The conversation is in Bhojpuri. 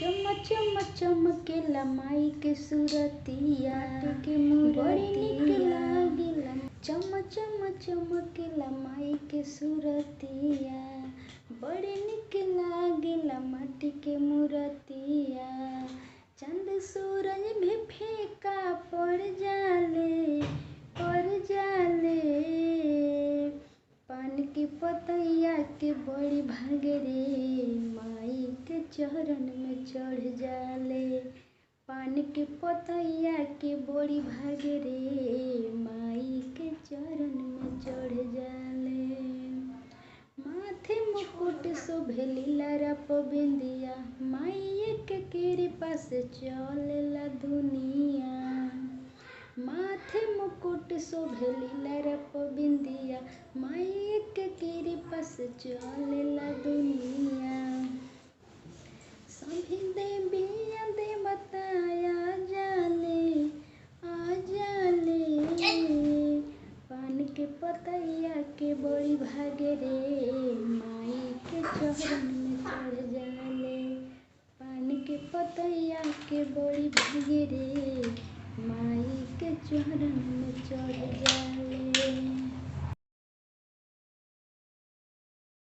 चमकेला माई के सूरतिया के मूरतिया चमकेला माई के सूरतिया बड़े निक लागेला माटी के मूरतिया। चंद सूरज भी फीका पड़ जाले पान की पतैया के बड़ी भागे रे माई के चरण में चढ़ जाले। पान के पतैया के बड़ी भागे रे माई के चरण में चढ़ जाले। माथे मुकुट शोभे लीला बिंदिया माई के कृपा से चलेला दुनिया। माथे मुकुट शोभे लीला बिंदिया माई के कृपा से चलेला दुनिया। सभी देवियाँ देवता आ जाले पान के पतैया के बड़ी भागे रे माई के चरण में चढ़ जाले। पान के पतैया के बड़ी भागे रे माई के चरण में चढ़ जाले।